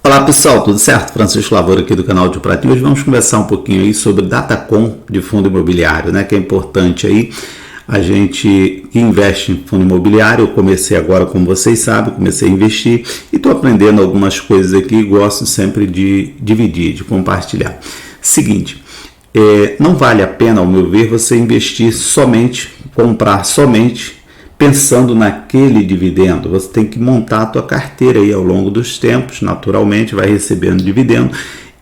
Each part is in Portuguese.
Olá pessoal, tudo certo? Francisco Lavoura aqui do canal de Pratinho. Hoje vamos conversar um pouquinho aí sobre Datacom de fundo imobiliário, né? Que é importante aí a gente que investe em fundo imobiliário. Eu comecei agora, como vocês sabem, comecei a investir e estou aprendendo algumas coisas aqui e gosto sempre de dividir, de compartilhar. Seguinte, não vale a pena, ao meu ver, você investir somente, comprar somente pensando naquele dividendo. Você tem que montar a tua carteira aí ao longo dos tempos, naturalmente vai recebendo dividendo,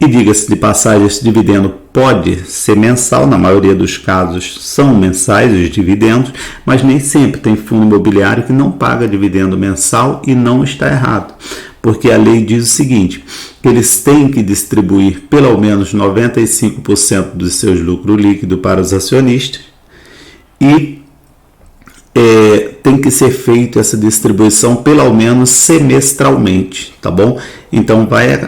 e diga-se de passagem, esse dividendo pode ser mensal, na maioria dos casos são mensais os dividendos, mas nem sempre. Tem fundo imobiliário que não paga dividendo mensal e não está errado, porque a lei diz o seguinte, que eles têm que distribuir pelo menos 95% dos seus lucros líquidos para os acionistas e tem que ser feita essa distribuição pelo menos semestralmente, tá bom? Então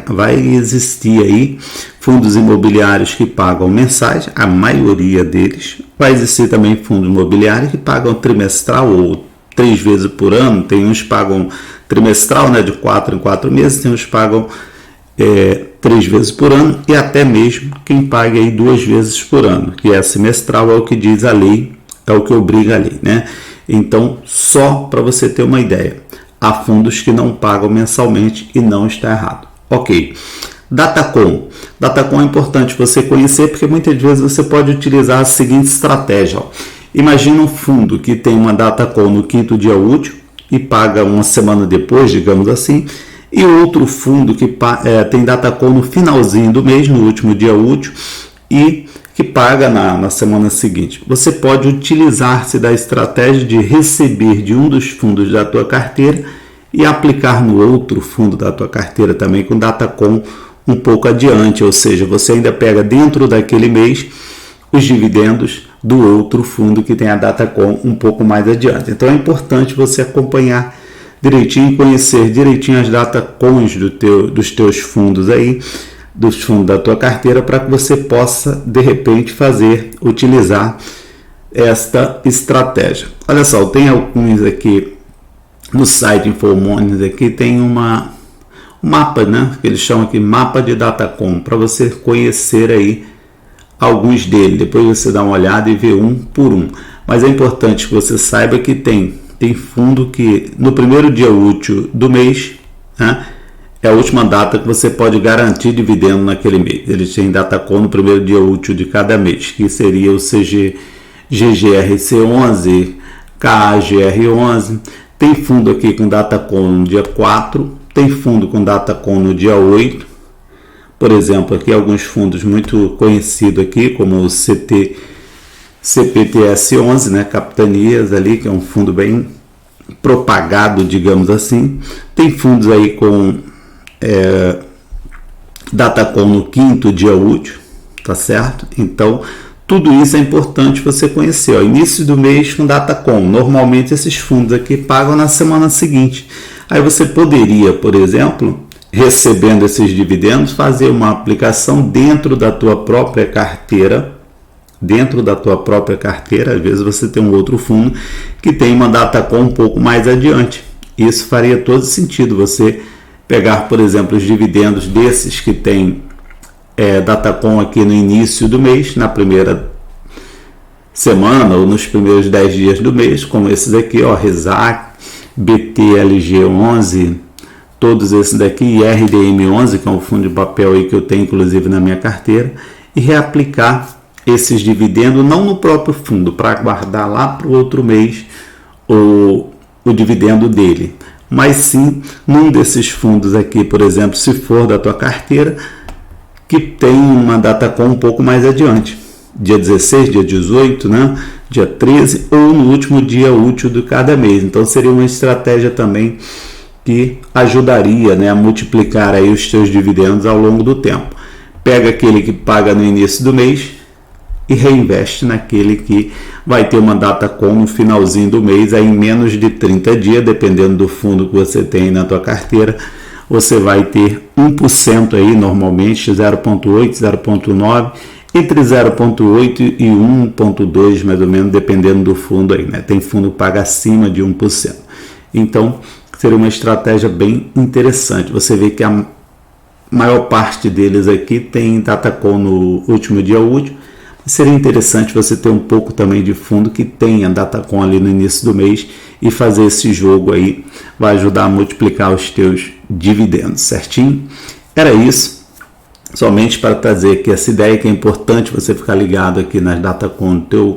vai existir aí fundos imobiliários que pagam mensais, a maioria deles. Vai existir também fundos imobiliários que pagam trimestral ou 3 vezes por ano. Tem uns que pagam trimestral, né, de 4 em 4 meses, tem uns que pagam 3 vezes por ano e até mesmo quem paga aí 2 vezes por ano, que é semestral, é o que diz a lei, é o que obriga a lei, né? Então, só para você ter uma ideia, há fundos que não pagam mensalmente e não está errado. Ok. Datacom. Datacom é importante você conhecer porque muitas vezes você pode utilizar a seguinte estratégia. Imagina um fundo que tem uma Datacom no 5º dia útil e paga uma semana depois, digamos assim, e outro fundo que tem Datacom no finalzinho do mês, no último dia útil, e que paga na semana seguinte. Você pode utilizar-se da estratégia de receber de um dos fundos da tua carteira e aplicar no outro fundo da tua carteira também com Datacom um pouco adiante, ou seja, você ainda pega dentro daquele mês os dividendos do outro fundo que tem a Datacom um pouco mais adiante. Então é importante você acompanhar direitinho e conhecer direitinho as Datacoms dos teus fundos aí, dos fundos da tua carteira, para que você possa de repente utilizar esta estratégia. Olha só, tem alguns aqui no site InfoMoney, aqui tem um mapa, né, que eles chamam aqui mapa de Datacom, para você conhecer aí alguns deles, depois você dá uma olhada e vê um por um, mas é importante que você saiba que tem fundo que no primeiro dia útil do mês, né, é a última data que você pode garantir dividendo naquele mês. Eles têm Datacom no primeiro dia útil de cada mês, que seria o GGRC11, KAGR11. Tem fundo aqui com Datacom no dia 4, tem fundo com Datacom no dia 8. Por exemplo, aqui alguns fundos muito conhecidos aqui, como o CPTS11, né, Capitanias ali, que é um fundo bem propagado, digamos assim. Tem fundos aí com Datacom no 5º dia útil, tá certo? Então, tudo isso é importante você conhecer. Início do mês com Datacom, normalmente esses fundos aqui pagam na semana seguinte. Aí você poderia, por exemplo, recebendo esses dividendos, fazer uma aplicação dentro da tua própria carteira. Às vezes você tem um outro fundo que tem uma Datacom um pouco mais adiante. Isso faria todo sentido, você pegar, por exemplo, os dividendos desses que tem Datacom aqui no início do mês, na primeira semana ou nos primeiros 10 dias do mês, como esses aqui, ó, Resac, BTLG11, todos esses daqui, e RDM11, que é um fundo de papel aí que eu tenho inclusive na minha carteira, e reaplicar esses dividendos não no próprio fundo, para guardar lá para o outro mês o dividendo dele, mas sim num desses fundos aqui, por exemplo, se for da tua carteira, que tem uma Datacom um pouco mais adiante, dia 16, dia 18, né? Dia 13 ou no último dia útil de cada mês. Então seria uma estratégia também que ajudaria, né, a multiplicar aí os teus dividendos ao longo do tempo. Pega aquele que paga no início do mês e reinveste naquele que vai ter uma Datacom no finalzinho do mês, aí em menos de 30 dias, dependendo do fundo que você tem na tua carteira, você vai ter 1% aí normalmente, 0,8, 0,9, entre 0,8 e 1,2 mais ou menos, dependendo do fundo aí, né? Tem fundo que paga acima de 1%. Então, seria uma estratégia bem interessante. Você vê que maior parte deles aqui tem Datacom no último dia útil. Seria interessante você ter um pouco também de fundo que tenha Datacom ali no início do mês e fazer esse jogo aí, vai ajudar a multiplicar os teus dividendos, certinho? Era isso, somente para trazer aqui essa ideia que é importante você ficar ligado aqui nas Datacom no teu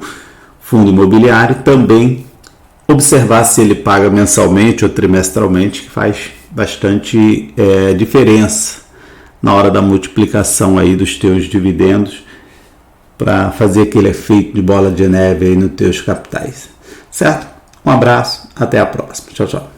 fundo imobiliário, também observar se ele paga mensalmente ou trimestralmente, que faz bastante diferença na hora da multiplicação aí dos teus dividendos, para fazer aquele efeito de bola de neve aí nos teus capitais, certo? Um abraço, até a próxima. Tchau, tchau.